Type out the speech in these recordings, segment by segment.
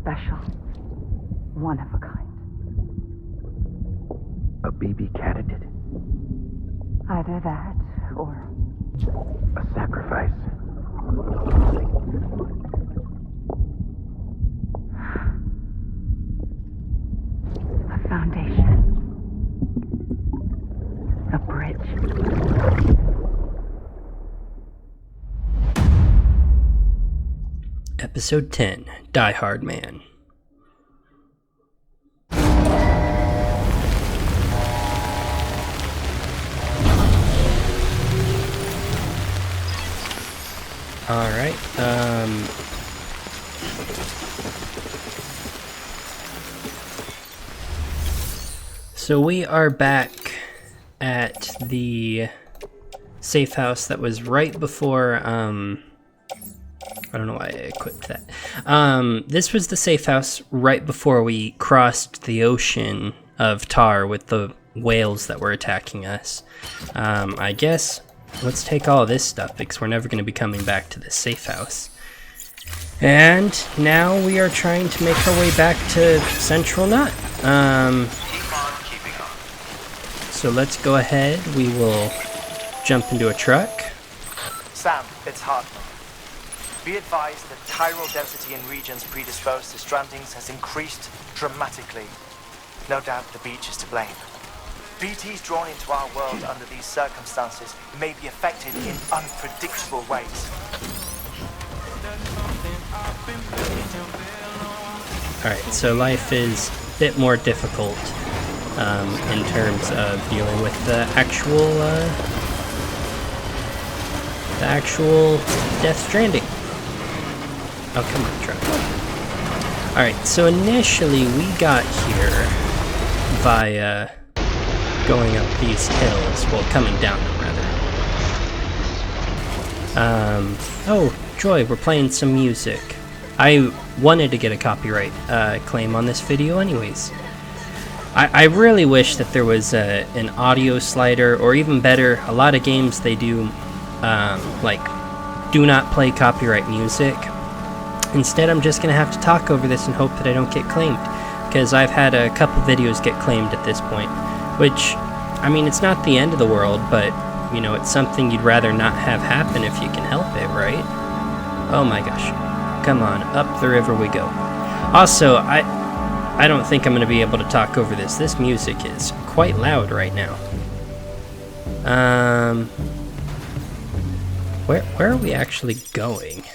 special. One of a kind. A baby candidate? Either that, or a sacrifice? a foundation. A bridge. Episode 10, Die Hard Man. Alright, so we are back at the safe house that was right before, I don't know why I equipped that. This was the safe house right before we crossed the ocean of tar with the whales that were attacking us. I guess let's take all this stuff because we're never going to be coming back to this safe house. And now we are trying to make our way back to Central Nut. So let's go ahead. We will jump into a truck. Sam, it's Hartman. Be advised that chiral density in regions predisposed to strandings has increased dramatically. No doubt the beach is to blame. BTs drawn into our world under these circumstances may be affected in unpredictable ways. Alright, so life is a bit more difficult in terms of dealing with the actual Death Stranding. Oh, come on, truck. Alright, so initially we got here via going up these hills, well, coming down them, rather. Oh, joy, we're playing some music. I wanted to get a copyright claim on this video anyways. I really wish that there was an audio slider, or even better, a lot of games they do, like, do not play copyright music. Instead, I'm just going to have to talk over this and hope that I don't get claimed, because I've had a couple videos get claimed at this point, which, I mean, it's not the end of the world, but, you know, it's something you'd rather not have happen if you can help it, right? Oh my gosh. Come on, up the river we go. Also, I don't think I'm going to be able to talk over this. This music is quite loud right now. Where are we actually going?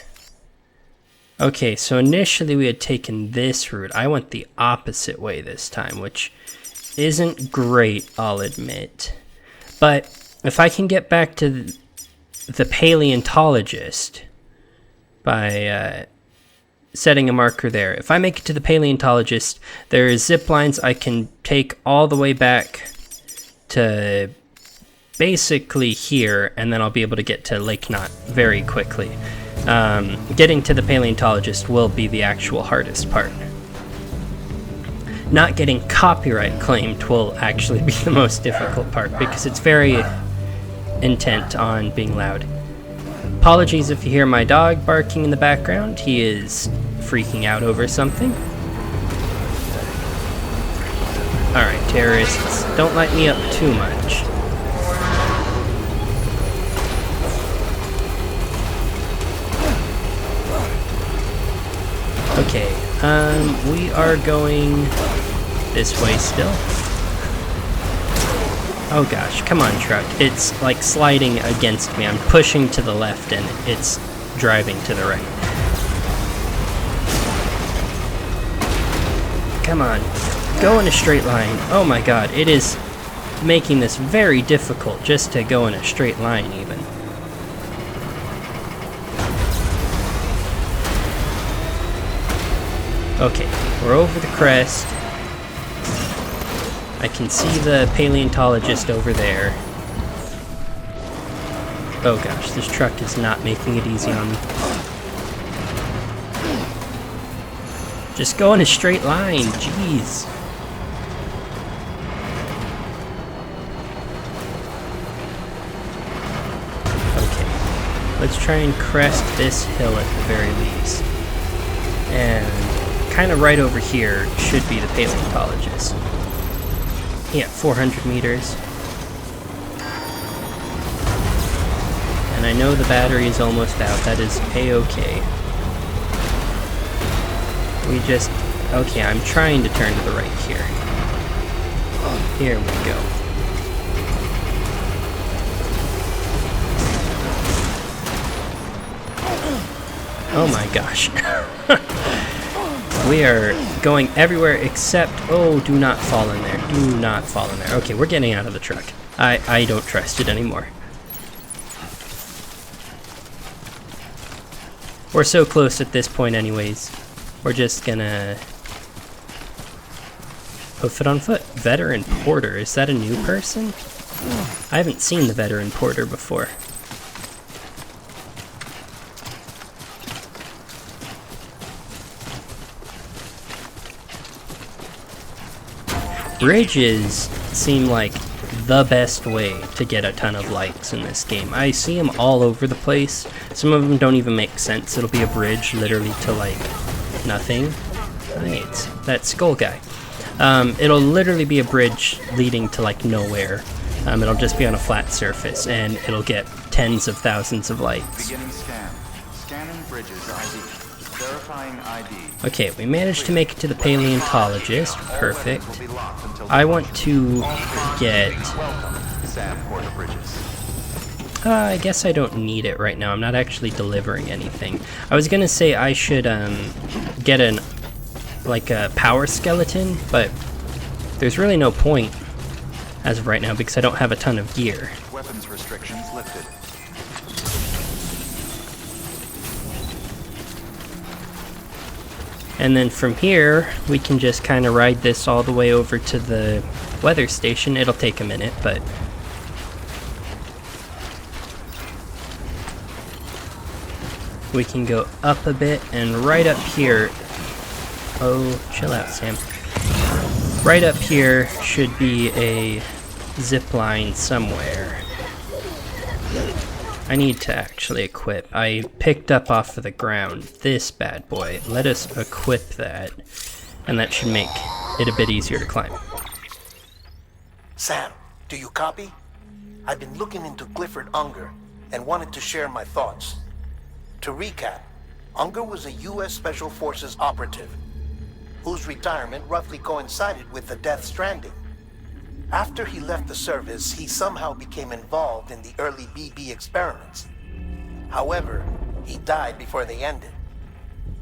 Okay, so initially we had taken this route. I went the opposite way this time, which isn't great, I'll admit. But if I can get back to the paleontologist by setting a marker there. If I make it to the paleontologist, there is zip lines I can take all the way back to basically here, and then I'll be able to get to Lake Knot very quickly. Getting to the paleontologist will be the actual hardest part. Not getting copyright claimed will actually be the most difficult part, because it's very intent on being loud. Apologies if you hear my dog barking in the background. He is freaking out over something. Alright, terrorists, don't light me up too much. Okay, we are going this way still. Oh gosh, come on, truck. It's like sliding against me. I'm pushing to the left and it's driving to the right. Come on, go in a straight line. Oh my god, it is making this very difficult just to go in a straight line even. Okay, we're over the crest. I can see the paleontologist over there. Oh gosh, this truck is not making it easy on me. Just go in a straight line, jeez. Okay, let's try and crest this hill at the very least. And kind of right over here should be the paleontologist. Yeah, 400 meters. And I know the battery is almost out. That is a-okay. We just... Okay, I'm trying to turn to the right here. Here we go. Oh my gosh. We are going everywhere except... Oh, do not fall in there. Do not fall in there. Okay, we're getting out of the truck. I don't trust it anymore. We're so close at this point anyways. We're just gonna... hoof it on foot. Veteran Porter. Is that a new person? I haven't seen the Veteran Porter before. Bridges seem like the best way to get a ton of likes in this game. I see them all over the place. Some of them don't even make sense. It'll be a bridge literally to like nothing. Right, that skull guy. It'll literally be a bridge leading to like nowhere. It'll just be on a flat surface and it'll get tens of thousands of likes. Beginning scan. Scanning bridges ID. Verifying ID. Okay, we managed to make it to the paleontologist. Perfect. I want to get... Sam Porter Bridges. I guess I don't need it right now. I'm not actually delivering anything. I was gonna say I should get a power skeleton, but there's really no point as of right now because I don't have a ton of gear. Weapons restrictions lifted. And then from here, we can just kind of ride this all the way over to the weather station. It'll take a minute, but... we can go up a bit, and right up here... Oh, chill out, Sam. Right up here should be a zip line somewhere. I need to actually equip. I picked up off of the ground this bad boy. Let us equip that, and that should make it a bit easier to climb. Sam, do you copy? I've been looking into Cliff Unger and wanted to share my thoughts. To recap, Unger was a U.S. Special Forces operative whose retirement roughly coincided with the death Stranding. After he left the service, he somehow became involved in the early BB experiments. However, he died before they ended.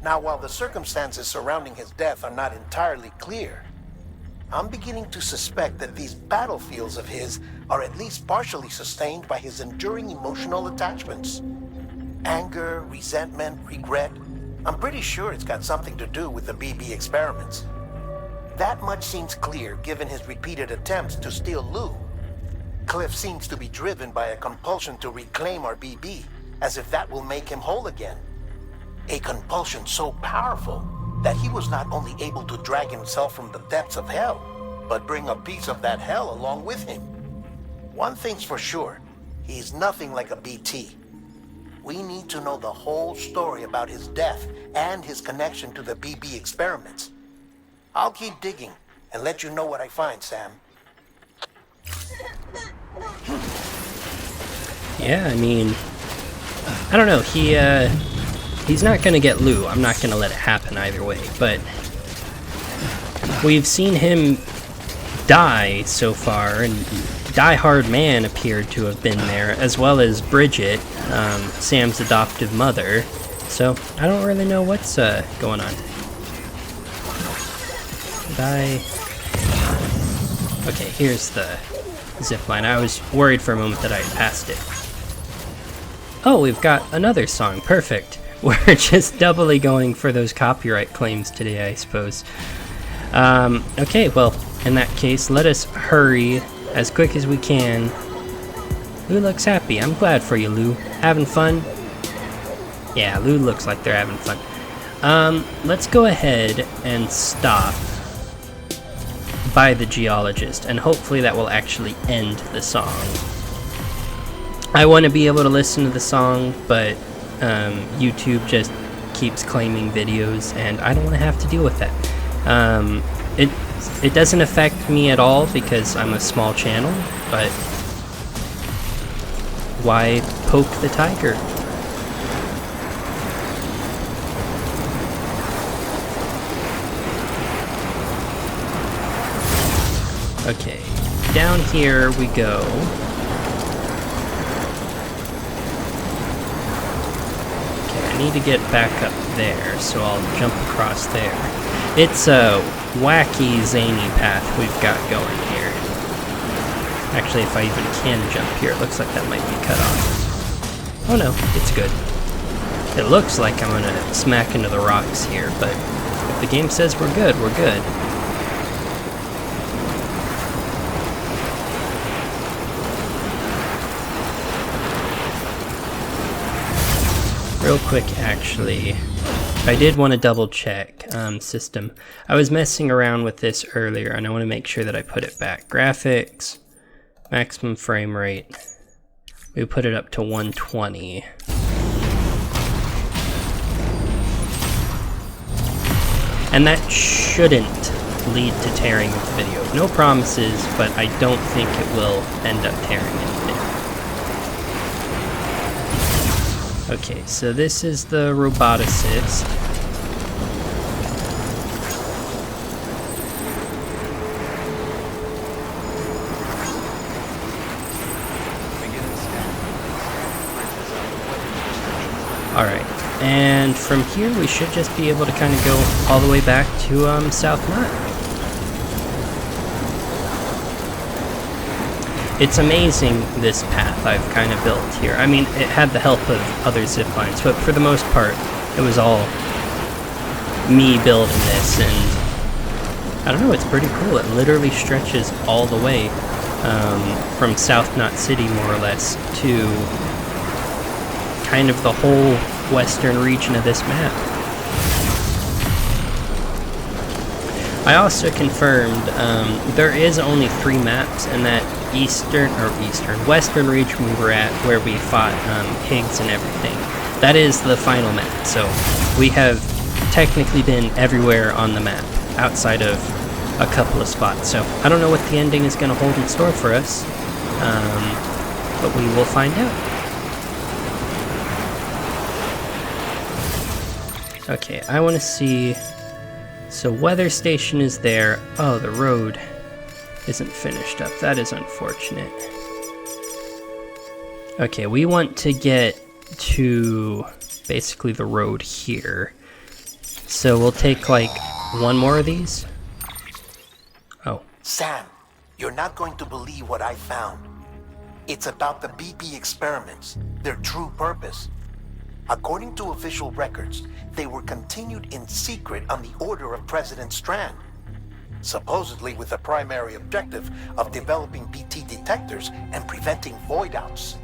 Now, while the circumstances surrounding his death are not entirely clear, I'm beginning to suspect that these battlefields of his are at least partially sustained by his enduring emotional attachments. Anger, resentment, regret. I'm pretty sure it's got something to do with the BB experiments. That much seems clear given his repeated attempts to steal Lou. Cliff seems to be driven by a compulsion to reclaim our BB, as if that will make him whole again. A compulsion so powerful that he was not only able to drag himself from the depths of hell, but bring a piece of that hell along with him. One thing's for sure, he's nothing like a BT. We need to know the whole story about his death and his connection to the BB experiments. I'll keep digging and let you know what I find, Sam. Yeah, I mean, I don't know. He's not gonna get Lou. I'm not gonna let it happen either way. But we've seen him die so far, and Die Hard Man appeared to have been there, as well as Bridget, Sam's adoptive mother. So I don't really know what's going on. Okay, here's the zip line. I was worried for a moment that I had passed it. Oh, we've got another song. Perfect. We're just doubly going for those copyright claims today, I suppose. Okay, well, in that case, let us hurry as quick as we can. Lou looks happy. I'm glad for you, Lou. Having fun? Yeah, Lou looks like they're having fun. Let's go ahead and stop by the geologist, and hopefully that will actually end the song. I want to be able to listen to the song, but YouTube just keeps claiming videos, and I don't want to have to deal with that. It doesn't affect me at all because I'm a small channel, but why poke the tiger? Okay, down here we go. Okay, I need to get back up there, so I'll jump across there. It's a wacky, zany path we've got going here. Actually, if I even can jump here, it looks like that might be cut off. Oh no, it's good. It looks like I'm gonna smack into the rocks here, but if the game says we're good, we're good. Real quick, actually, I did want to double check system. I was messing around with this earlier, and I want to make sure that I put it back. Graphics, maximum frame rate. We put it up to 120. And that shouldn't lead to tearing of the video. No promises, but I don't think it will end up tearing anything. Okay, so this is the roboticist. Alright, and from here we should just be able to kind of go all the way back to South Knot. It's amazing, this path I've kind of built here. I mean, it had the help of other zip lines, but for the most part, it was all me building this, and I don't know, it's pretty cool. It literally stretches all the way from South Knot City, more or less, to kind of the whole western region of this map. I also confirmed there is only 3 maps, and that western region we were at, where we fought Higgs and everything, that is the final map. So we have technically been everywhere on the map, outside of a couple of spots. So I don't know what the ending is going to hold in store for us, but we will find out. Okay, I want to see... So weather station is there. Oh, the road isn't finished up. That is unfortunate. Okay, we want to get to basically the road here. So we'll take like one more of these. Oh. Sam, you're not going to believe what I found. It's about the BB experiments, their true purpose. According to official records, they were continued in secret on the order of President Strand, supposedly with the primary objective of developing BT detectors and preventing void-outs.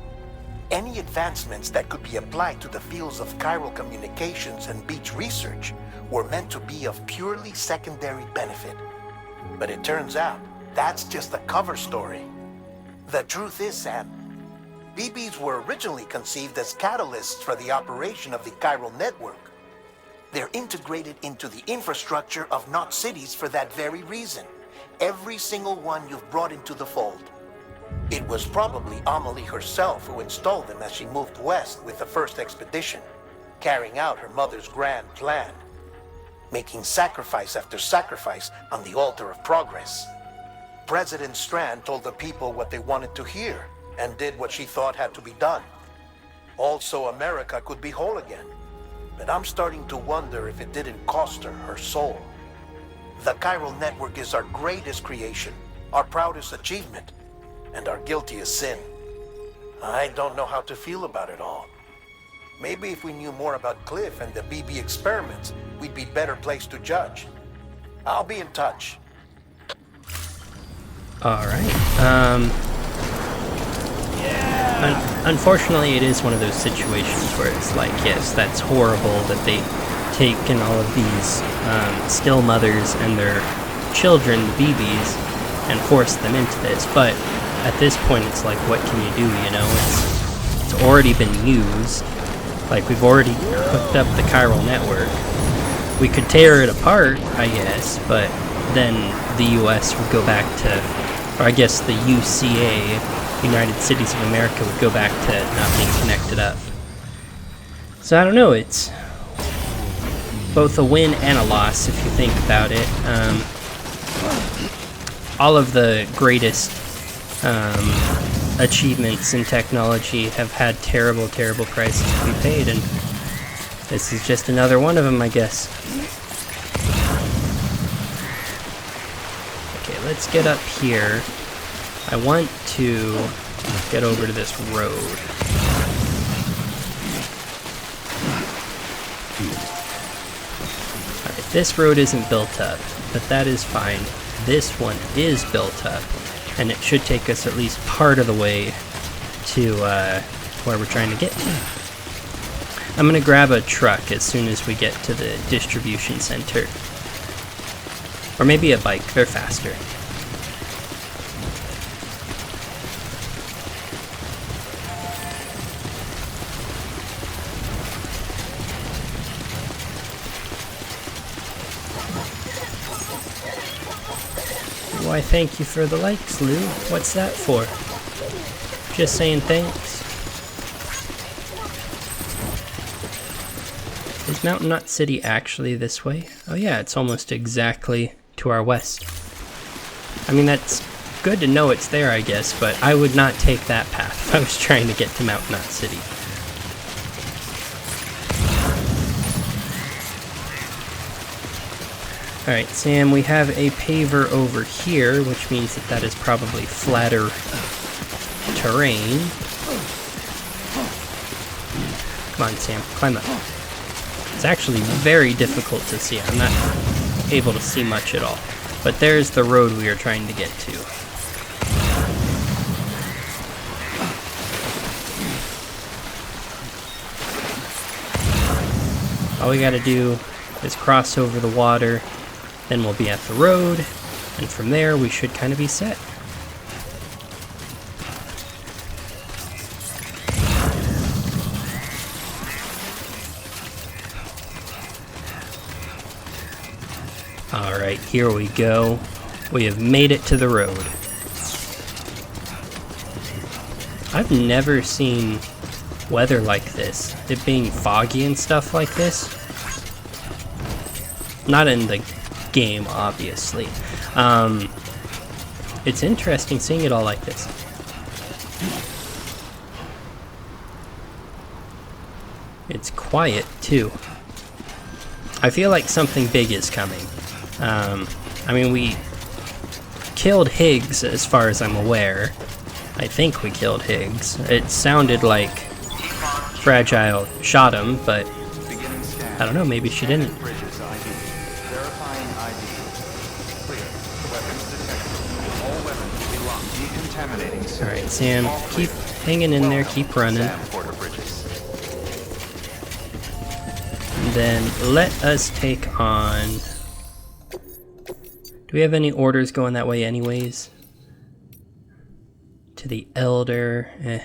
Any advancements that could be applied to the fields of chiral communications and beach research were meant to be of purely secondary benefit. But it turns out, that's just a cover story. The truth is, Sam, BBs were originally conceived as catalysts for the operation of the chiral network. They're integrated into the infrastructure of Knot cities for that very reason. Every single one you've brought into the fold. It was probably Amelie herself who installed them as she moved west with the first expedition, carrying out her mother's grand plan, making sacrifice after sacrifice on the altar of progress. President Strand told the people what they wanted to hear, and did what she thought had to be done. Also, America could be whole again. But I'm starting to wonder if it didn't cost her her soul. The chiral network is our greatest creation, our proudest achievement, and our guiltiest sin. I don't know how to feel about it all. Maybe if we knew more about Cliff and the BB experiments, we'd be better placed to judge. I'll be in touch. Alright, unfortunately, it is one of those situations where it's like, yes, that's horrible that they've taken all of these still mothers and their children, the BBs, and forced them into this. But at this point, it's like, what can you do? You know, it's already been used. Like, we've already hooked up the chiral network. We could tear it apart, I guess, but then the US would go back to, or I guess the UCA, United Cities of America, would go back to not being connected up. So I don't know, it's both a win and a loss if you think about it. All of the greatest achievements in technology have had terrible, terrible prices to be paid, and this is just another one of them, I guess. Okay, let's get up here. I want to get over to this road. Alright, this road isn't built up, but that is fine. This one is built up, and it should take us at least part of the way to where we're trying to get to. I'm gonna grab a truck as soon as we get to the distribution center. Or maybe a bike, they're faster. Why, thank you for the likes, Lou. What's that for? Just saying thanks. Is Mountain Knot City actually this way? Oh yeah, it's almost exactly to our west. I mean, that's good to know it's there, I guess, but I would not take that path if I was trying to get to Mountain Knot City. Alright, Sam, we have a paver over here, which means that that is probably flatter terrain. Come on, Sam, climb up. It's actually very difficult to see. I'm not able to see much at all. But there's the road we are trying to get to. All we gotta do is cross over the water, then we'll be at the road, and from there we should kind of be set. Alright, here we go. We have made it to the road. I've never seen weather like this. It being foggy and stuff like this. Not in the game, obviously. It's interesting seeing it all like this. It's quiet, too. I feel like something big is coming. I mean, we killed Higgs, as far as I'm aware. I think we killed Higgs. It sounded like Fragile shot him, but I don't know, maybe she didn't. Alright, Sam, keep hanging in there, keep running. And then let us take on... Do we have any orders going that way anyways? To the Elder,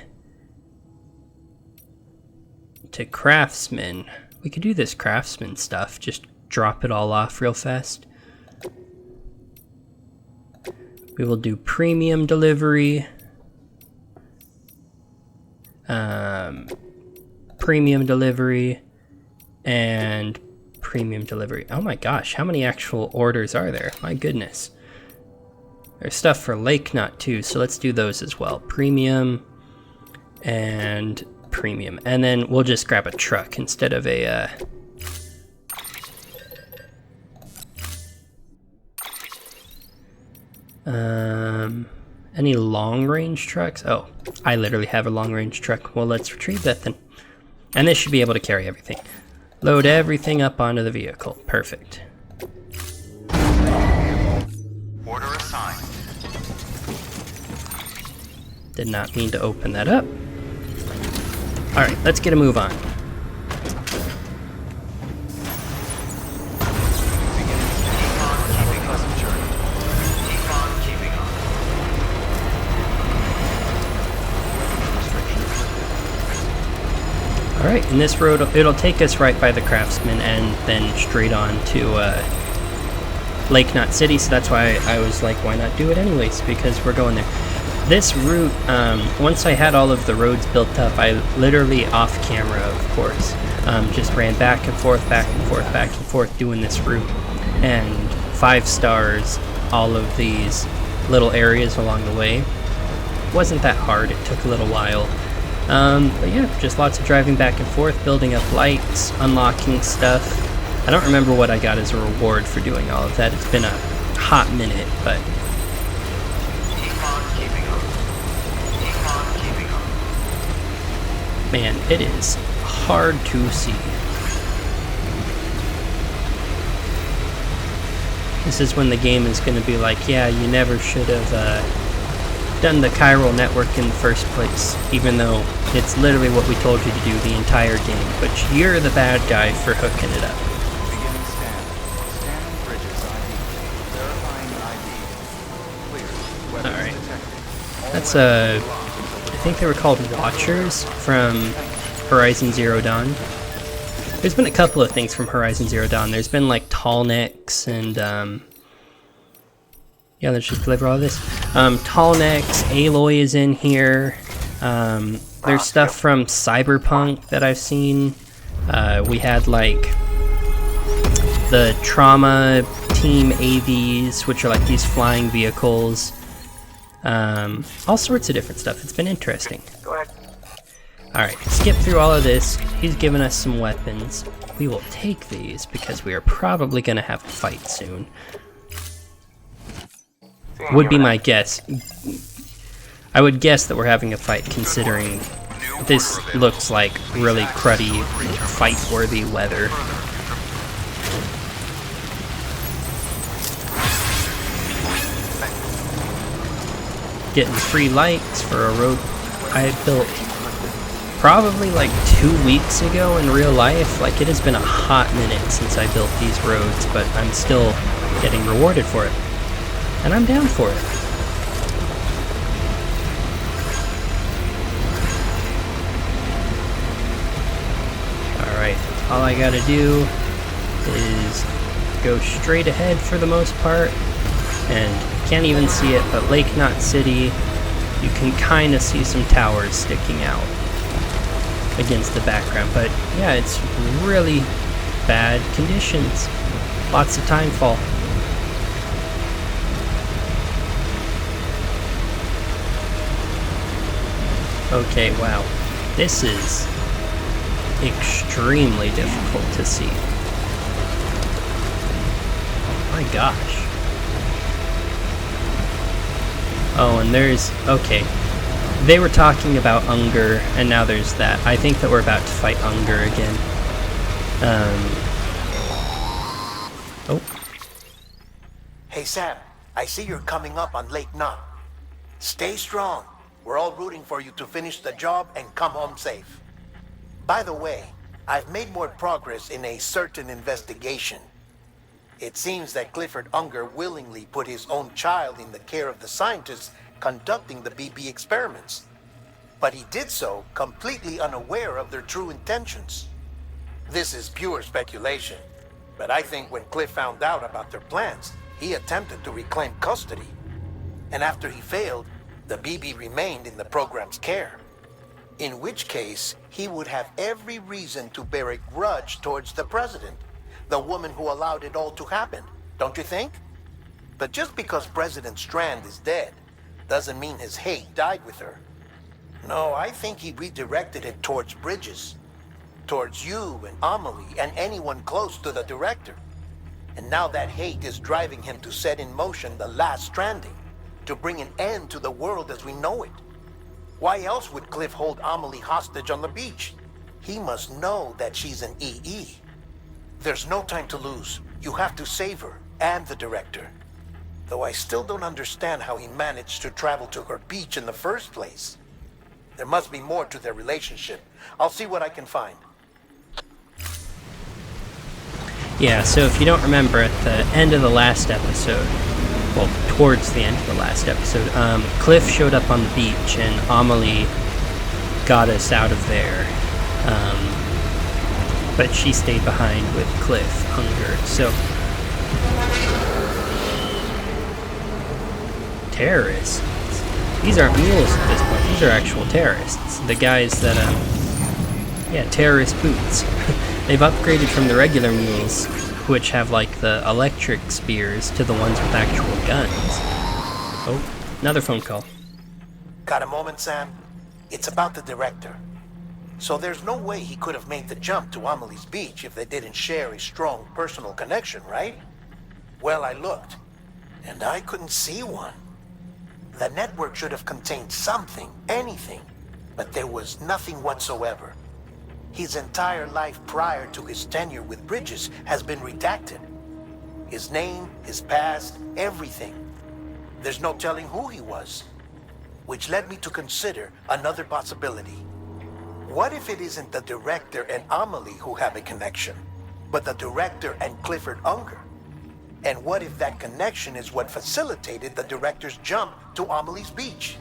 to Craftsman. We could do this Craftsman stuff, just drop it all off real fast. We will do premium delivery. Premium delivery. And premium delivery. Oh my gosh, how many actual orders are there? My goodness. There's stuff for Lake Knot too, so let's do those as well. Premium and premium. And then we'll just grab a truck instead of a... Any long-range trucks? Oh, I literally have a long-range truck. Well, let's retrieve that then. And this should be able to carry everything. Load everything up onto the vehicle. Perfect. Order assigned. Did not mean to open that up. Alright, let's get a move on. Alright, and this road, it'll take us right by the Craftsman and then straight on to Lake Knot City, so that's why I was like, why not do it anyways, because we're going there. This route, once I had all of the roads built up, I literally, off camera of course, just ran back and forth, doing this route, and 5 stars all of these little areas along the way. Wasn't that hard, it took a little while. But yeah, just lots of driving back and forth, building up lights, unlocking stuff. I don't remember what I got as a reward for doing all of that. It's been a hot minute, but... Man, it is hard to see. This is when the game is going to be like, yeah, you never should have done the chiral network in the first place, even though it's literally what we told you to do the entire game, but you're the bad guy for hooking it up. Beginning scan. Scanning bridges ID. Verifying ID. Clear. Weapons Alright. detected. All That's weapons I think they were called Watchers from Horizon Zero Dawn. There's been a couple of things from Horizon Zero Dawn. There's been like tall necks and yeah, let's just deliver all this. Tall necks, Aloy is in here. There's stuff from Cyberpunk that I've seen. We had like the Trauma Team AVs, which are like these flying vehicles. All sorts of different stuff. It's been interesting. Go ahead. Alright, skip through all of this. He's given us some weapons. We will take these because we are probably going to have a fight soon. Would be my guess. I would guess that we're having a fight considering this looks like really cruddy, fight-worthy weather. Getting free lights for a road I built probably like 2 weeks ago in real life. Like, it has been a hot minute since I built these roads, but I'm still getting rewarded for it. And I'm down for it. Alright, all I gotta do is go straight ahead for the most part. And you can't even see it, but Lake Knot City, you can kind of see some towers sticking out against the background. But yeah, it's really bad conditions. Lots of timefall. Okay, wow. This is extremely difficult to see. Oh my gosh. Oh, and there's... okay. They were talking about Unger, and now there's that. I think that we're about to fight Unger again. Oh. Hey Sam, I see you're coming up on Lake Knot. Stay strong. We're all rooting for you to finish the job and come home safe. By the way, I've made more progress in a certain investigation. It seems that Clifford Unger willingly put his own child in the care of the scientists conducting the BB experiments. But he did so completely unaware of their true intentions. This is pure speculation, but I think when Cliff found out about their plans, he attempted to reclaim custody. And after he failed, the BB remained in the program's care. In which case, he would have every reason to bear a grudge towards the president, the woman who allowed it all to happen, don't you think? But just because President Strand is dead, doesn't mean his hate died with her. No, I think he redirected it towards Bridges, towards you and Amelie and anyone close to the director. And now that hate is driving him to set in motion the last Stranding, to bring an end to the world as we know it. Why else would Cliff hold Amelie hostage on the beach? He must know that she's an EE. There's no time to lose. You have to save her and the director. Though I still don't understand how he managed to travel to her beach in the first place. There must be more to their relationship. I'll see what I can find. Yeah, so if you don't remember, at the end of the last episode, well, towards the end of the last episode, Cliff showed up on the beach and Amelie got us out of there. but she stayed behind with Cliff Unger. So, terrorists. These aren't mules at this point. These are actual terrorists. The guys that, yeah, terrorist boots. They've upgraded from the regular mules, which have like the electric spears, to the ones with actual guns. Oh, another phone call. Got a moment, Sam? It's about the director. So there's no way he could have made the jump to Amelie's Beach if they didn't share a strong personal connection, right? Well, I looked, and I couldn't see one. The network should have contained something, anything, but there was nothing whatsoever. His entire life prior to his tenure with Bridges has been redacted. His name, his past, everything. There's no telling who he was. Which led me to consider another possibility. What if it isn't the director and Amelie who have a connection, but the director and Clifford Unger? And what if that connection is what facilitated the director's jump to Amelie's Beach?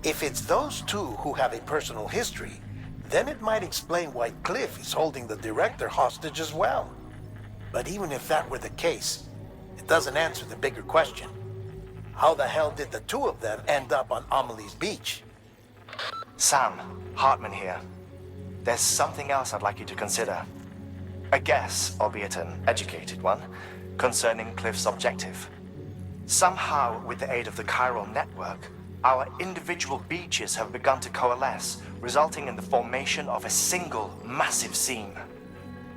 If it's those two who have a personal history, then it might explain why Cliff is holding the director hostage as well. But even if that were the case, it doesn't answer the bigger question. How the hell did the two of them end up on Amelie's Beach? Sam, Hartman here. There's something else I'd like you to consider. A guess, albeit an educated one, concerning Cliff's objective. Somehow, with the aid of the chiral network, our individual beaches have begun to coalesce, resulting in the formation of a single massive seam.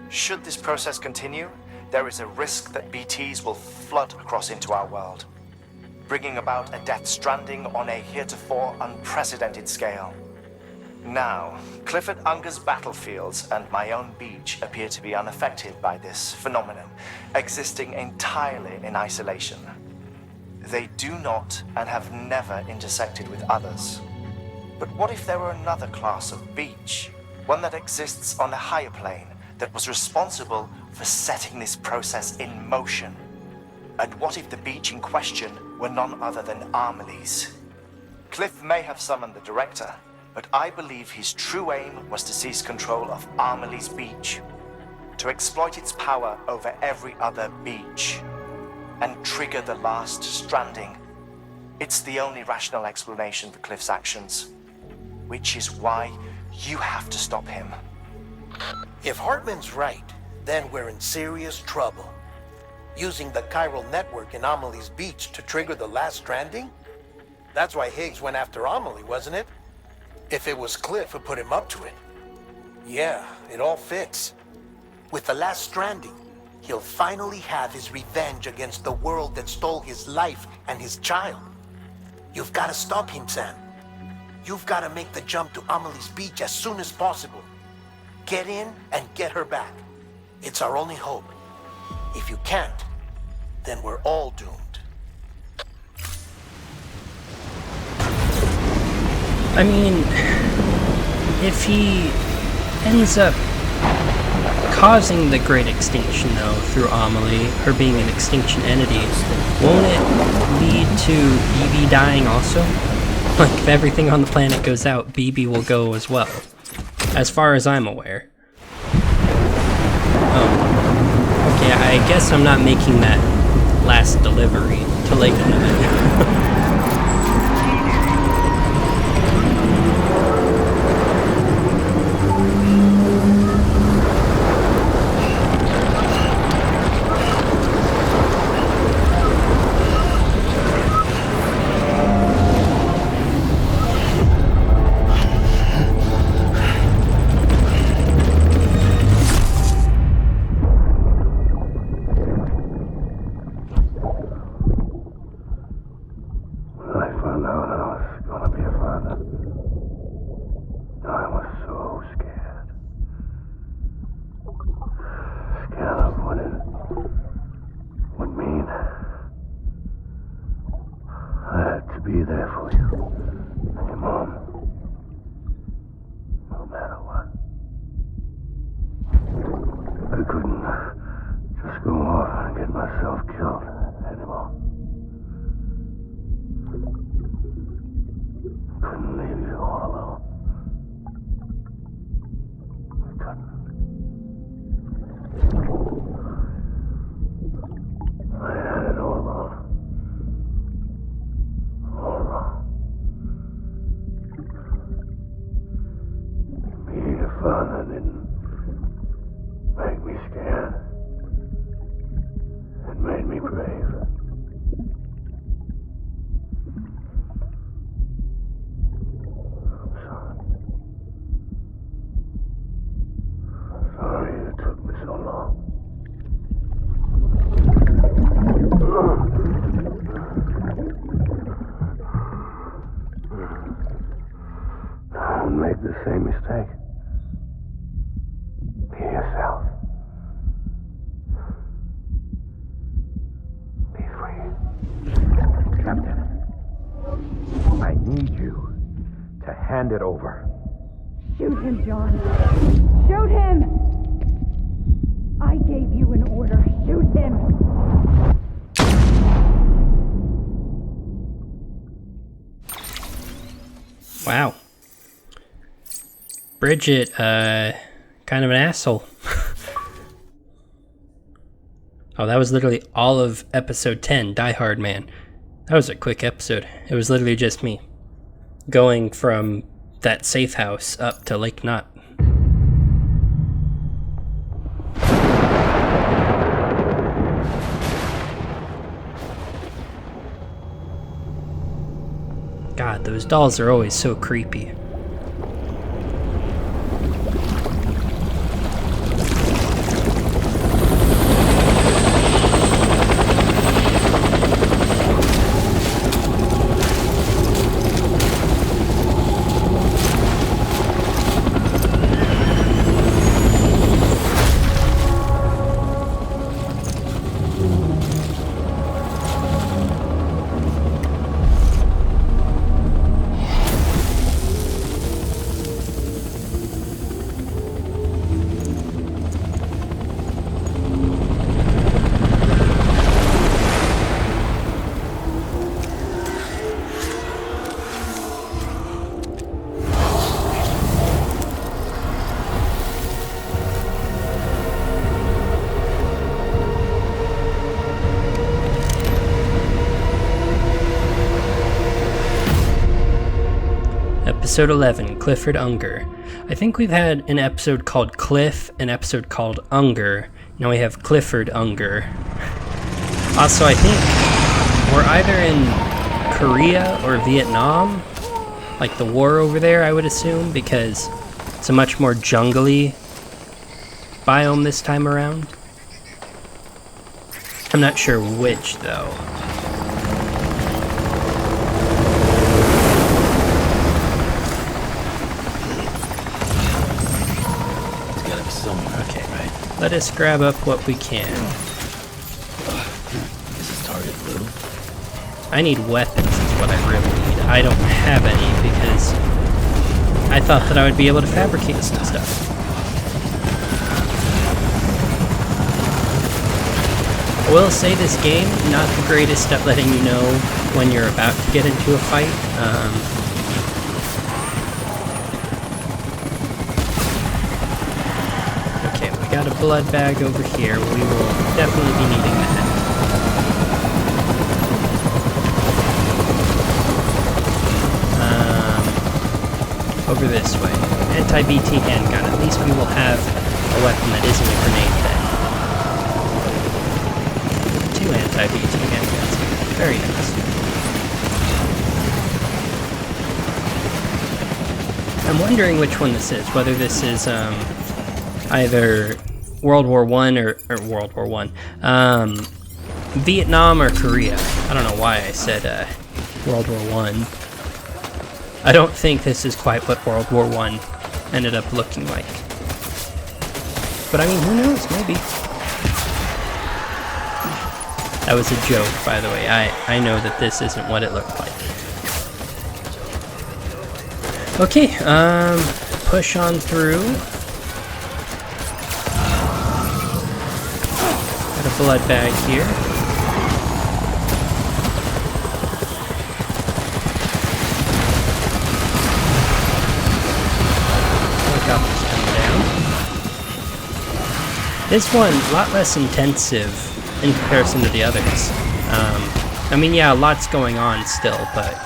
Should this process continue, there is a risk that BTs will flood across into our world, bringing about a death stranding on a heretofore unprecedented scale. Now, Clifford Unger's battlefields and my own beach appear to be unaffected by this phenomenon, existing entirely in isolation. They do not and have never intersected with others. But what if there were another class of beach, one that exists on a higher plane, that was responsible for setting this process in motion? And what if the beach in question were none other than Amelie's? Cliff may have summoned the director, but I believe his true aim was to seize control of Amelie's Beach, to exploit its power over every other beach, and trigger the last stranding. It's the only rational explanation for Cliff's actions, which is why you have to stop him. If Hartman's right, then we're in serious trouble. Using the chiral network in Amelie's Beach to trigger the last stranding? That's why Higgs went after Amelie, wasn't it? If it was Cliff who put him up to it. Yeah, it all fits. With the last stranding, he'll finally have his revenge against the world that stole his life and his child. You've got to stop him, Sam. You've got to make the jump to Amelie's Beach as soon as possible. Get in and get her back. It's our only hope. If you can't, then we're all doomed. I mean, if he ends up causing the Great Extinction, though, through Amelie, her being an extinction entity, won't it lead to BB dying also? Like, if everything on the planet goes out, BB will go as well, as far as I'm aware. Oh. Okay, I guess I'm not making that last delivery to Lake Limit. Be there for you and your mom, no matter what. I couldn't just go off and get myself killed anymore. Couldn't leave you all alone. I couldn't. made me brave. I'm sorry. Sorry it took me so long. Don't make the same mistake. Be yourself. Be free. Captain, I need you to hand it over. Shoot him, John. Shoot him! I gave you an order. Shoot him! Wow. Bridget, kind of an asshole. Oh, that was literally all of episode 10, Die Hard Man. That was a quick episode. It was literally just me going from that safe house up to Lake Knot. God, those dolls are always so creepy. Episode 11, Clifford Unger. I think we've had an episode called Cliff, an episode called Unger. Now we have Clifford Unger. Also, I think we're either in Korea or Vietnam, like the war over there, I would assume, because it's a much more jungly biome this time around. I'm not sure which, though. Okay, right. Let us grab up what we can. This is target blue. I need weapons is what I really need. I don't have any because I thought that I would be able to fabricate some stuff. I will say this game, not the greatest at letting you know when you're about to get into a fight. Got a blood bag over here. We will definitely be needing that. Over this way. Anti-BT handgun. At least we will have a weapon that isn't a grenade then. 2 anti-BT handguns. Very nice. I'm wondering which one this is. Whether this is either World War I or World War I. Vietnam or Korea. I don't know why I said World War I. I don't think this is quite what World War I ended up looking like. But I mean, who knows? Maybe. That was a joke, by the way. I know that this isn't what it looked like. Okay, push on through. Got a blood bag here. Helicopter's coming down. This one, a lot less intensive in comparison to the others. I mean, yeah, a lot's going on still, but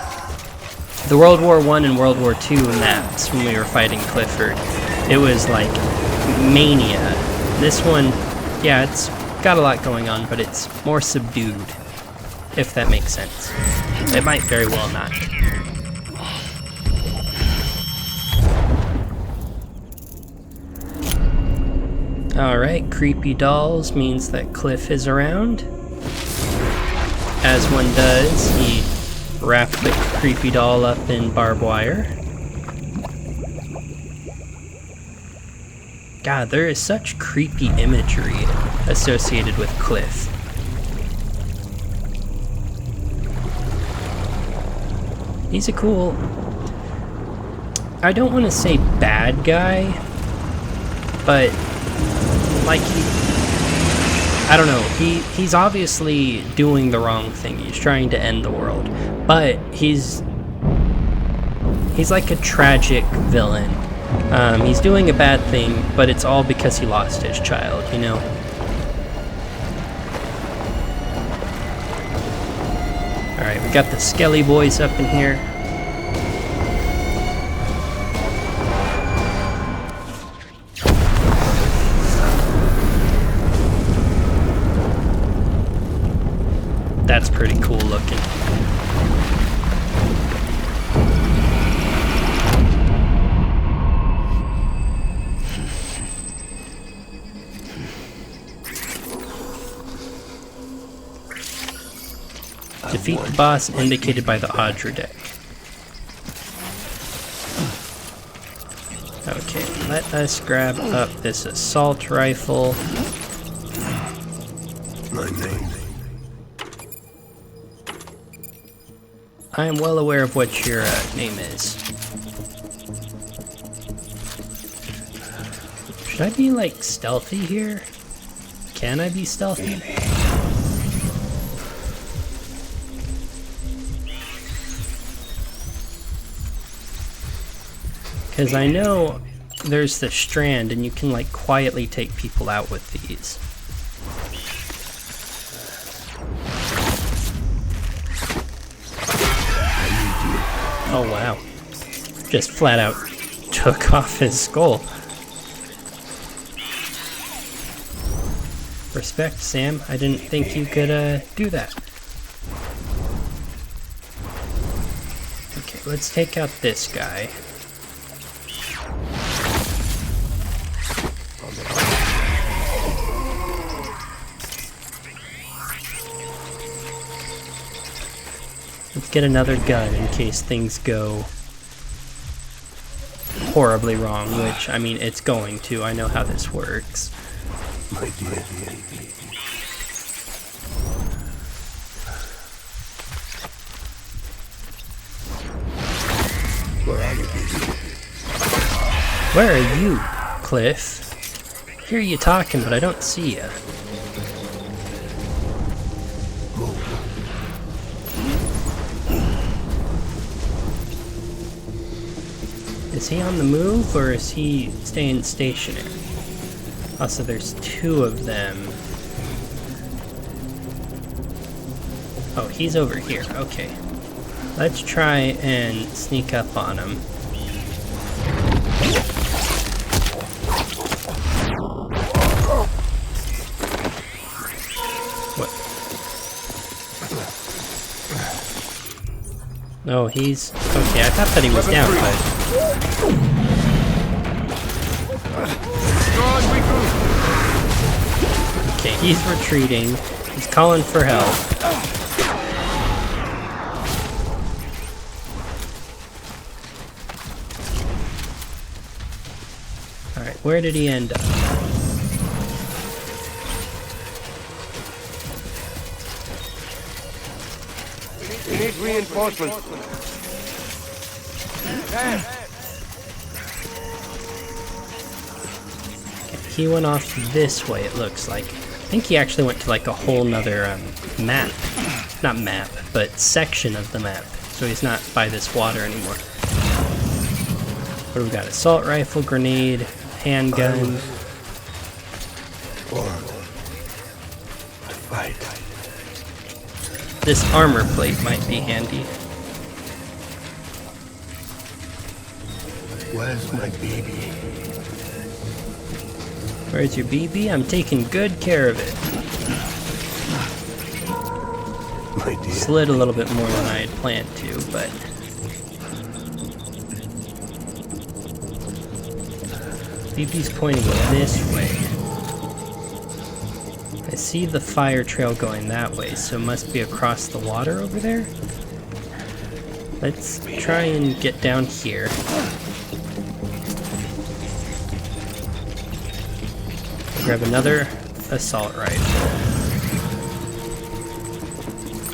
the World War I and World War II maps when we were fighting Clifford, it was like mania. This one, yeah, it's got a lot going on, but it's more subdued, if that makes sense. It might very well not. Alright, creepy dolls means that Cliff is around. As one does, he wrapped the creepy doll up in barbed wire. God, there is such creepy imagery associated with Cliff. He's a cool... I don't want to say bad guy, but like I don't know, he's obviously doing the wrong thing. He's trying to end the world, but he's like a tragic villain. He's doing a bad thing, but it's all because he lost his child, you know? Alright, we got the Skelly boys up in here. That's pretty cool looking. Defeat the boss indicated by the Audra deck. Okay, let us grab up this assault rifle. My name. I am well aware of what your name is. Should I be like stealthy here? Can I be stealthy? Because I know there's the Strand and you can like quietly take people out with these. Oh wow. Just flat out took off his skull. Respect, Sam. I didn't think you could do that. Okay, let's take out this guy. Let's get another gun in case things go horribly wrong, which, I mean, it's going to. I know how this works. My dear. Where are you, baby? Where are you, Cliff? I hear you talking, but I don't see you. Is he on the move, or is he staying stationary? Also, there's two of them. Oh, he's over here. Okay. Let's try and sneak up on him. What? Oh, he's... Okay, I thought that he was down, but... Okay, he's retreating. He's calling for help. Alright, where did he end up? We need reinforcements. He went off this way, it looks like. I think he actually went to like a whole nother map. Not map, but section of the map. So he's not by this water anymore. What do we got? Assault rifle, grenade, handgun. To fight. This armor plate might be handy. Where's my baby? Where's your BB? I'm taking good care of it. my dear. Slid a little bit more than I had planned to, but... BB's pointing this way. I see the fire trail going that way, so it must be across the water over there. Let's try and get down here. Grab another assault rifle.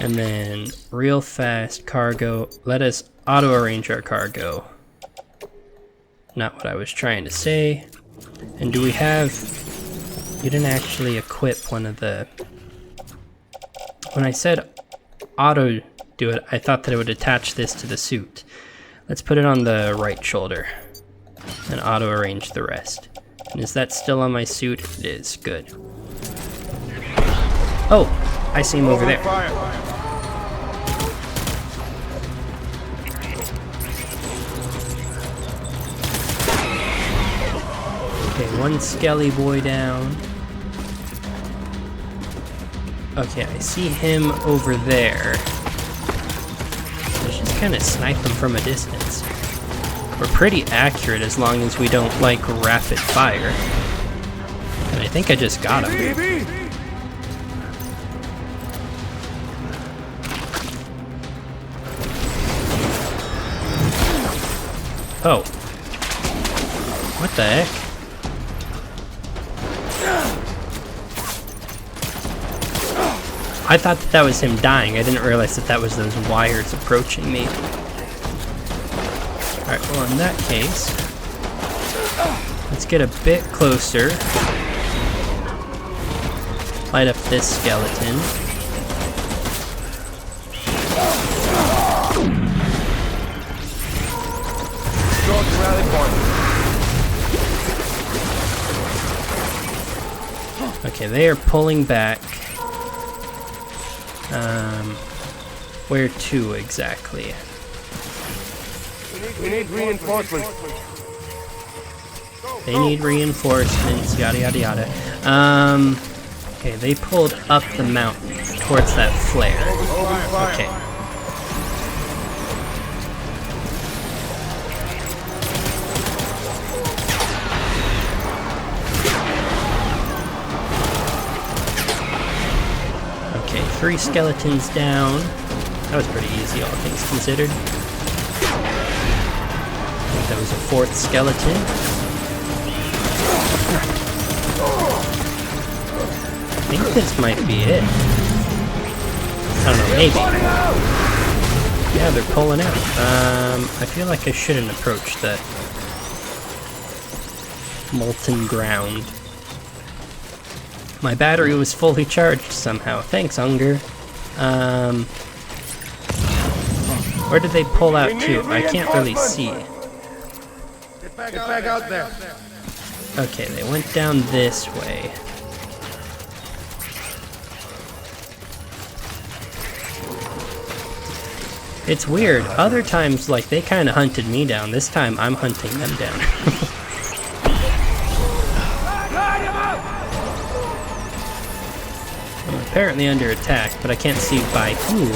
And then, real fast, cargo. Let us auto-arrange our cargo. Not what I was trying to say. And do we have... You didn't actually equip one of the... When I said auto do it, I thought that it would attach this to the suit. Let's put it on the right shoulder. And auto-arrange the rest. And is that still on my suit? It is. Good. Oh! I see him over there. Okay, one skelly boy down. Okay, I see him over there. Let's just kind of snipe him from a distance. We're pretty accurate as long as we don't like rapid fire. And I think I just got him. Oh. What the heck? I thought that was him dying. I didn't realize that was those wires approaching me. Alright, well in that case, let's get a bit closer. Light up this skeleton. Okay, they are pulling back. Where to exactly? We need reinforcements. They need reinforcements, yada yada yada. Okay, they pulled up the mountain towards that flare. Okay. Okay, 3 skeletons down. That was pretty easy, all things considered. I think that was a 4th skeleton. I think this might be it. I don't know, maybe. Yeah, they're pulling out. I feel like I shouldn't approach the molten ground. My battery was fully charged somehow. Thanks, Unger. Where did they pull out to? I can't really see. Get back out there. Okay, they went down this way. It's weird. Other times, like, they kind of hunted me down. This time, I'm hunting them down. I'm apparently under attack, but I can't see by who.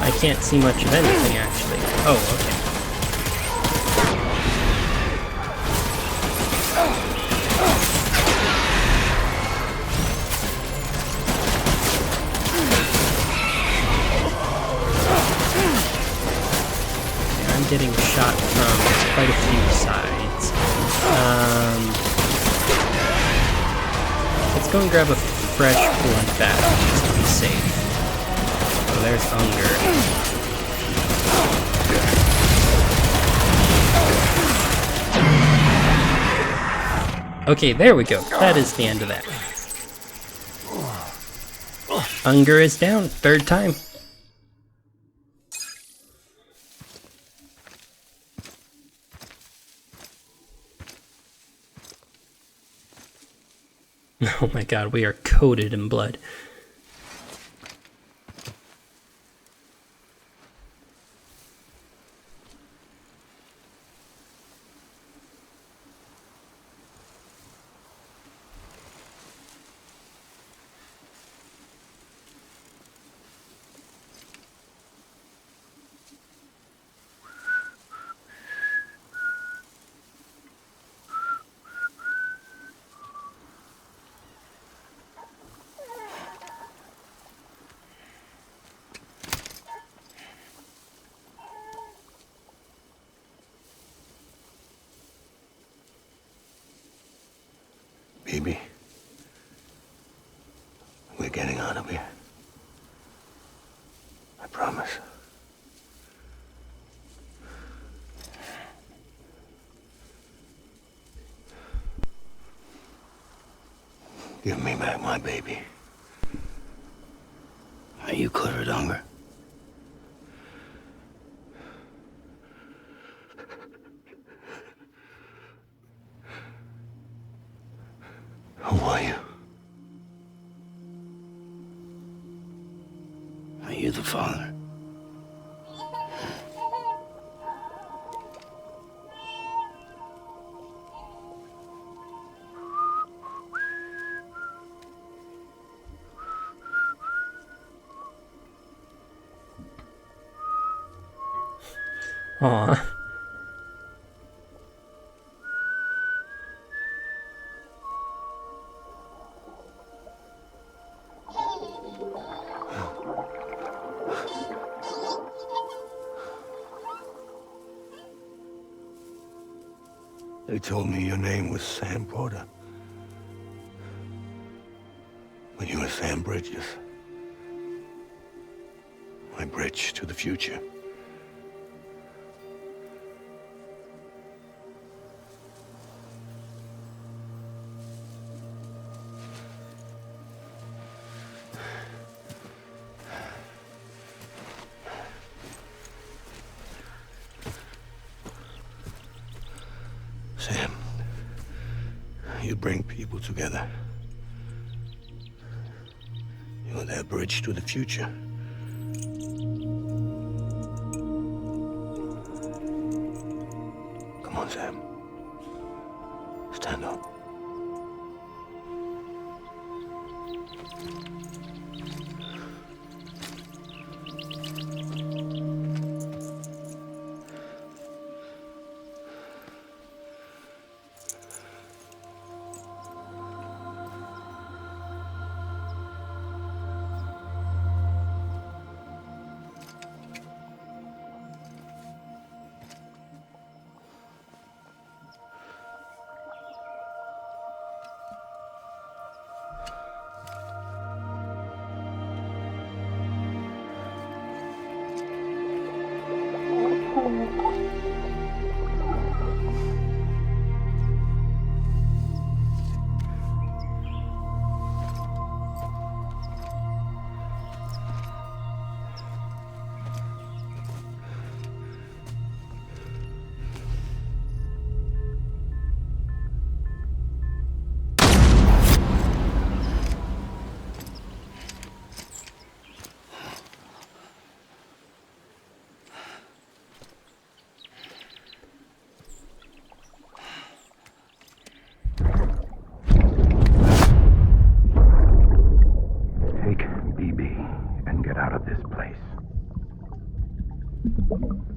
I can't see much of anything, actually. Oh, okay. I'm getting shot from quite a few sides. Let's go and grab a fresh blunt battery just to be safe. Oh, there's Unger. Okay, there we go. That is the end of that. Unger is down. 3rd time. Oh my god, we are coated in blood. Baby, we're getting out of here. I promise. Give me back my baby. Are you Cliff Unger? Who are you? Are you the father? Aw. They told me your name was Sam Porter. But you were Sam Bridges. My bridge to the future. Sam, you bring people together. You're their bridge to the future. Come on, Sam. Stand up.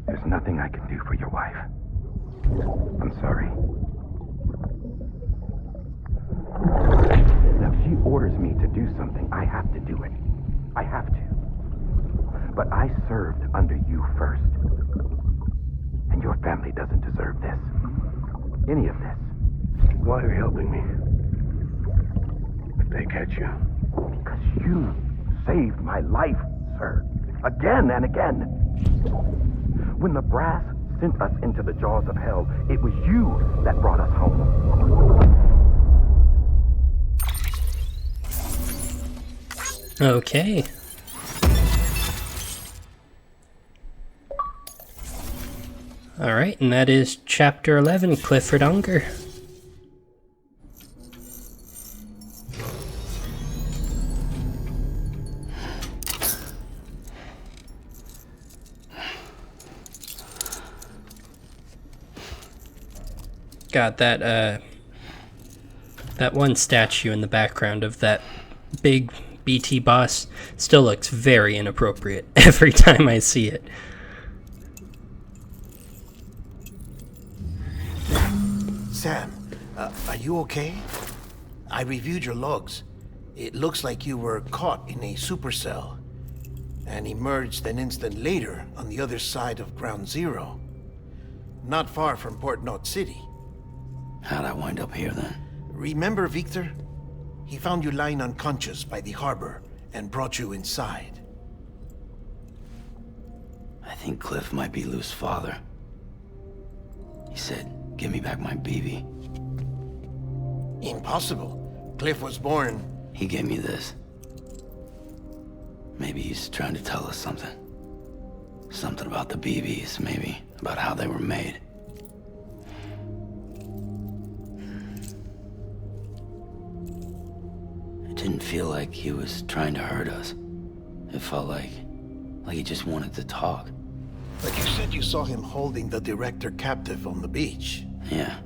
There's nothing I can do for your wife. I'm sorry. Now, if she orders me to do something, I have to do it. I have to. But I served under you first. And your family doesn't deserve this. Any of this. Why are you helping me? If they catch you. Because you saved my life, sir. Again and again. When the brass sent us into the jaws of hell, it was you that brought us home. Okay. Alright, and that is Chapter 11, Cliff Unger. God, that one statue in the background of that big BT boss still looks very inappropriate every time I see it. Sam, are you okay? I reviewed your logs. It looks like you were caught in a supercell and emerged an instant later on the other side of Ground Zero. Not far from Port Knot City. How'd I wind up here then? Remember Victor? He found you lying unconscious by the harbor and brought you inside. I think Cliff might be Lou's father. He said, "Give me back my BB." Impossible. Cliff was born... He gave me this. Maybe he's trying to tell us something. Something about the BBs, maybe. About how they were made. It didn't feel like he was trying to hurt us. It felt like he just wanted to talk. But you said you saw him holding the director captive on the beach. Yeah.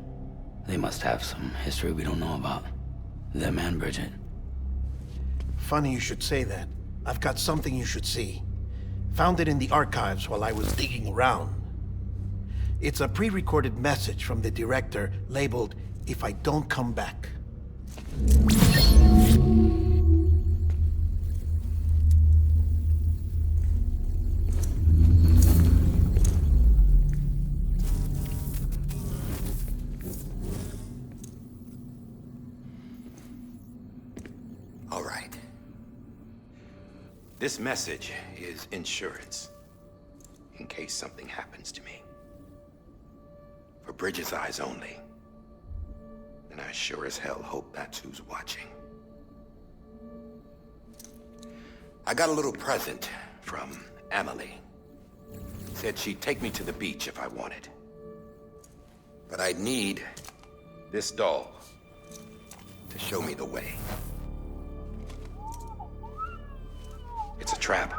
They must have some history we don't know about. Them and Bridget. Funny you should say that. I've got something you should see. Found it in the archives while I was digging around. It's a pre-recorded message from the director labeled, "If I don't come back." All right. This message is insurance, in case something happens to me. For Bridget's eyes only. And I sure as hell hope that's who's watching. I got a little present from Emily. Said she'd take me to the beach if I wanted. But I'd need this doll to show me the way. It's a trap.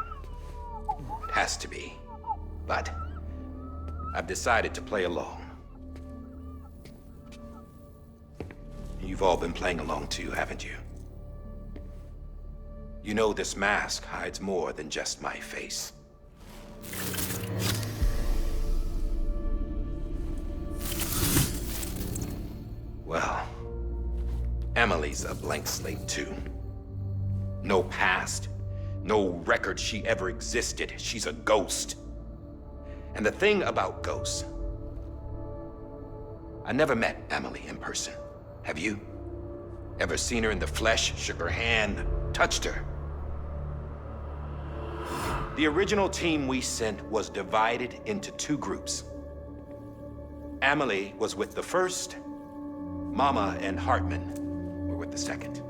It has to be. But I've decided to play along. You've all been playing along too, haven't you? You know this mask hides more than just my face. Well, Emily's a blank slate too. No past. No record she ever existed. She's a ghost. And the thing about ghosts, I never met Emily in person. Have you? Ever seen her in the flesh, shook her hand, touched her? The original team we sent was divided into two groups. Emily was with the first. Mama and Hartman were with the second.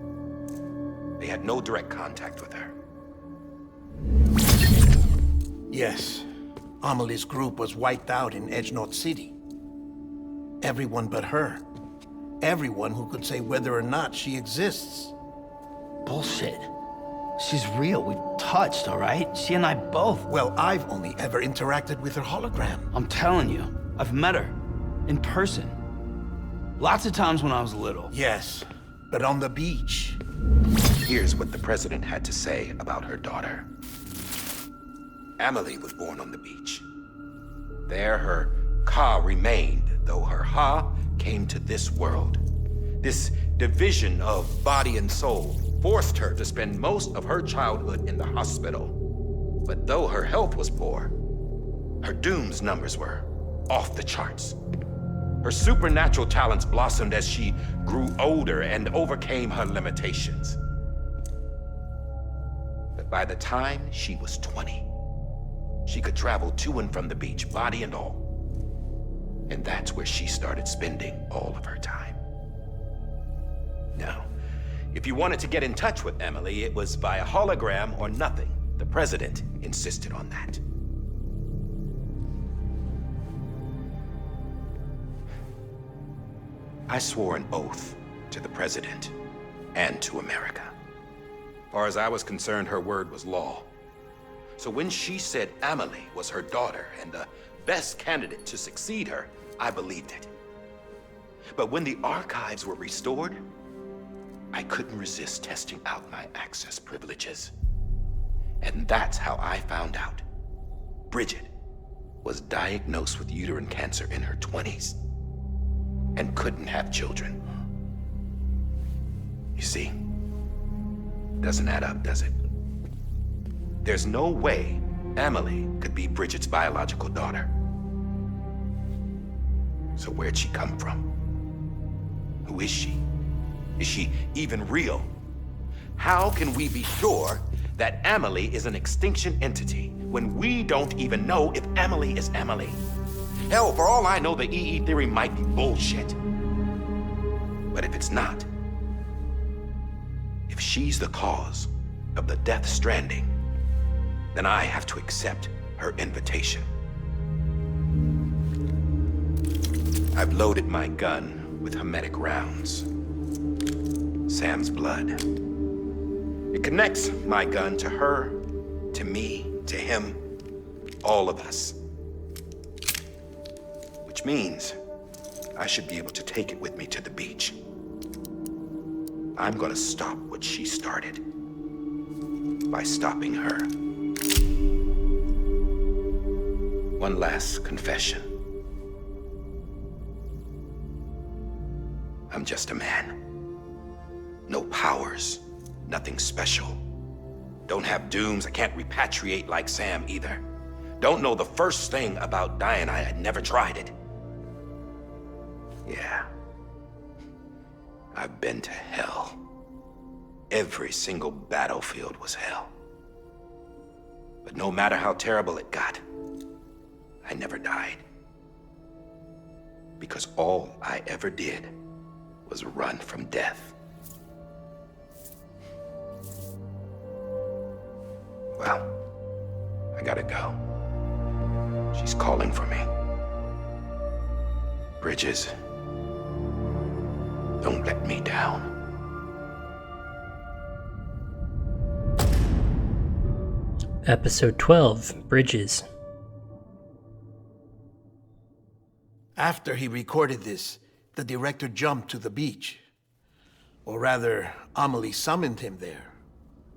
They had no direct contact with her. Yes. Amelie's group was wiped out in Edgenorth City. Everyone but her. Everyone who could say whether or not she exists. Bullshit. She's real. We've touched, all right? She and I both. Well, I've only ever interacted with her hologram. I'm telling you, I've met her. In person. Lots of times when I was little. Yes, but on the beach. Here's what the president had to say about her daughter. Emily was born on the beach. There her Ka remained, though her Ha came to this world. This division of body and soul forced her to spend most of her childhood in the hospital. But though her health was poor, her Doom's numbers were off the charts. Her supernatural talents blossomed as she grew older and overcame her limitations. But by the time she was 20, she could travel to and from the beach, body and all. And that's where she started spending all of her time. Now, if you wanted to get in touch with Emily, it was via hologram or nothing. The president insisted on that. I swore an oath to the president and to America. As far as I was concerned, her word was law. So when she said Emily was her daughter and the best candidate to succeed her, I believed it. But when the archives were restored, I couldn't resist testing out my access privileges. And that's how I found out Bridget was diagnosed with uterine cancer in her 20s and couldn't have children. You see, doesn't add up, does it? There's no way Emily could be Bridget's biological daughter. So where'd she come from? Who is she? Is she even real? How can we be sure that Amelie is an extinction entity when we don't even know if Amelie is Amelie? Hell, for all I know, the EE theory might be bullshit. But if it's not, if she's the cause of the Death Stranding, then I have to accept her invitation. I've loaded my gun with hermetic rounds. Sam's blood. It connects my gun to her, to me, to him, all of us. Which means I should be able to take it with me to the beach. I'm gonna stop what she started by stopping her. One last confession. I'm just a man. No powers, nothing special. Don't have dooms, I can't repatriate like Sam either. Don't know the first thing about dying, I had never tried it. Yeah. I've been to hell. Every single battlefield was hell. But no matter how terrible it got, I never died. Because all I ever did was run from death. Well, I gotta go. She's calling for me. Bridges, don't let me down. Episode 12, Bridges. After he recorded this, the director jumped to the beach. Or rather, Amelie summoned him there.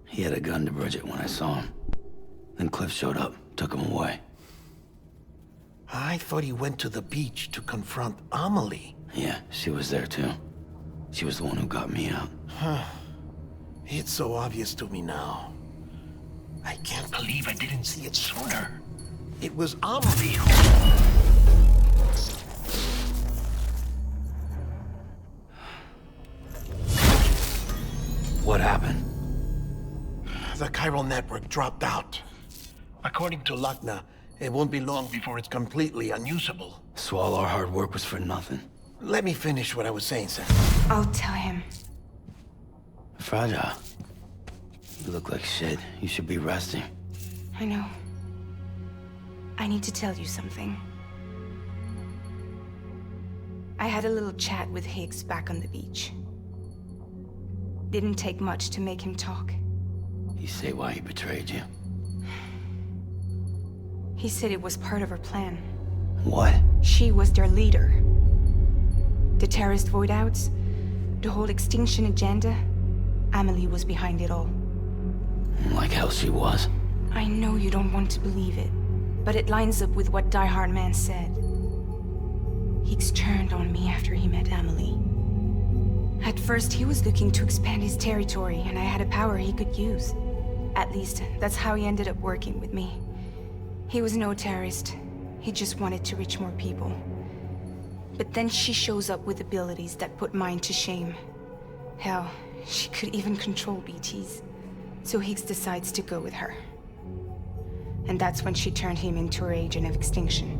He had a gun to Bridget when I saw him. Then Cliff showed up, took him away. I thought he went to the beach to confront Amelie. Yeah, she was there too. She was the one who got me out. It's so obvious to me now. I can't believe I didn't see it sooner. It was Amelie who... What happened? The chiral network dropped out. According to Lachna, it won't be long before it's completely unusable. So all our hard work was for nothing. Let me finish what I was saying, Sam. I'll tell him. Fragile. You look like shit. You should be resting. I know. I need to tell you something. I had a little chat with Higgs back on the beach. Didn't take much to make him talk. You say why he betrayed you? He said it was part of her plan. What? She was their leader. The terrorist void-outs, the whole extinction agenda, Amelie was behind it all. Like hell she was. I know you don't want to believe it, but it lines up with what Die Hard Man said. Higgs turned on me after he met Amelie. At first, he was looking to expand his territory, and I had a power he could use. At least, that's how he ended up working with me. He was no terrorist. He just wanted to reach more people. But then she shows up with abilities that put mine to shame. Hell, she could even control BTs. So Higgs decides to go with her. And that's when she turned him into her agent of extinction.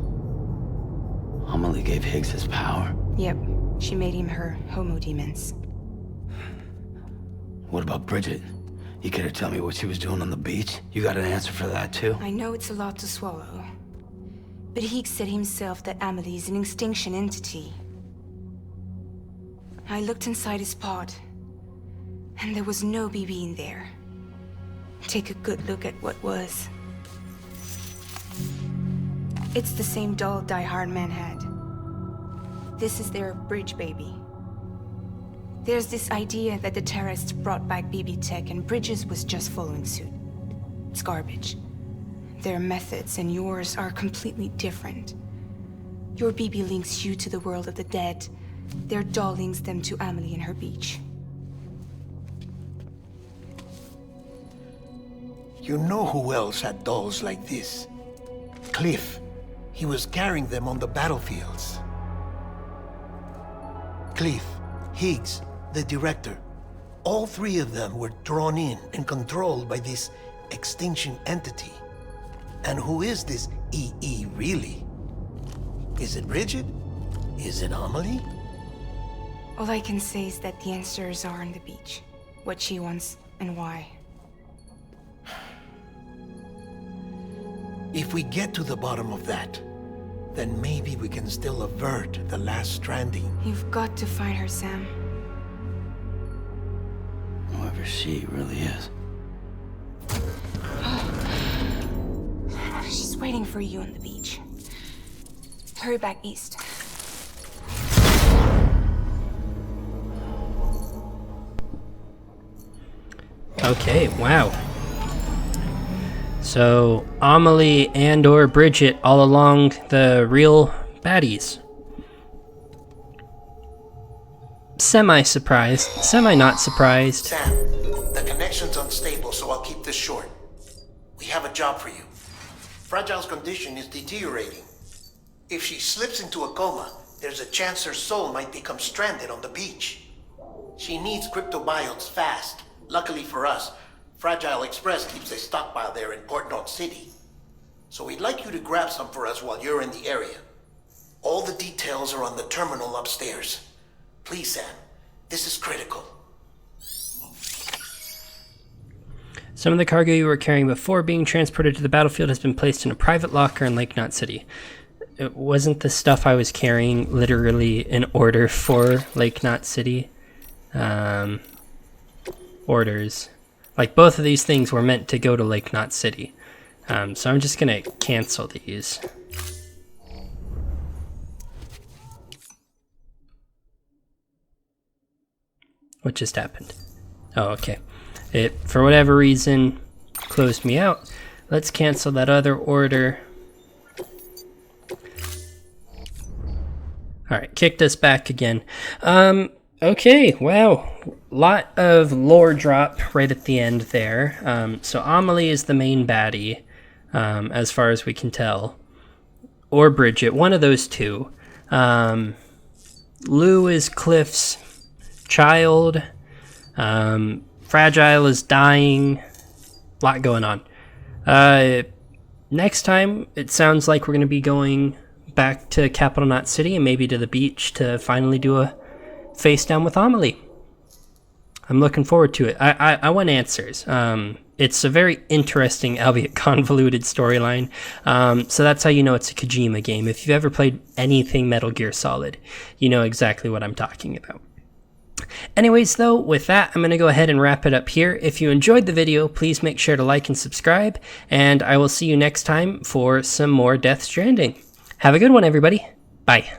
Amelie gave Higgs his power. Yep, she made him her homo demons. What about Bridget? You care to tell me what she was doing on the beach? You got an answer for that too? I know it's a lot to swallow. But Higgs said himself that Amelie is an extinction entity. I looked inside his pod, and there was no BB in there. Take a good look at what was. It's the same doll Die Hard Man had. This is their bridge baby. There's this idea that the terrorists brought back BB tech and Bridges was just following suit. It's garbage. Their methods and yours are completely different. Your BB links you to the world of the dead. Their doll links them to Amelie and her beach. You know who else had dolls like this? Cliff. He was carrying them on the battlefields. Cliff, Higgs, the director. All three of them were drawn in and controlled by this extinction entity. And who is this EE really? Is it Bridget? Is it Amelie? All I can say is that the answers are on the beach. What she wants and why. If we get to the bottom of that, then maybe we can still avert the last stranding. You've got to find her, Sam. Whoever she really is. She's waiting for you on the beach. Hurry back east. Okay, wow. So, Amelie and or Bridget all along the real baddies. Semi-surprised, semi-not surprised. Sam, the connection's unstable, so I'll keep this short. We have a job for you. Fragile's condition is deteriorating. If she slips into a coma, there's a chance her soul might become stranded on the beach. She needs cryptobiotes fast. Luckily for us, Fragile Express keeps a stockpile there in Port North City. So we'd like you to grab some for us while you're in the area. All the details are on the terminal upstairs. Please, Sam, this is critical. Some of the cargo you were carrying before being transported to the battlefield has been placed in a private locker in Lake Knot City. It wasn't the stuff I was carrying literally in order for Lake Knot City? Orders. Like, both of these things were meant to go to Lake Knot City. So I'm just gonna cancel these. What just happened? Oh, okay. It, for whatever reason, closed me out. Let's cancel that other order. Alright, kicked us back again. Okay, wow. Lot of lore drop right at the end there. So Amelie is the main baddie, as far as we can tell. Or Bridget, one of those two. Lou is Cliff's child. Fragile is dying. Lot going on. Next time, it sounds like we're going to be going back to Capital Knot City and maybe to the beach to finally do a face down with Amelie. I'm looking forward to it. I want answers. It's a very interesting, albeit convoluted storyline. So that's how you know it's a Kojima game. If you've ever played anything Metal Gear Solid, you know exactly what I'm talking about. Anyways, though, with that, I'm going to go ahead and wrap it up here. If you enjoyed the video, please make sure to like and subscribe, and I will see you next time for some more Death Stranding. Have a good one, everybody. Bye.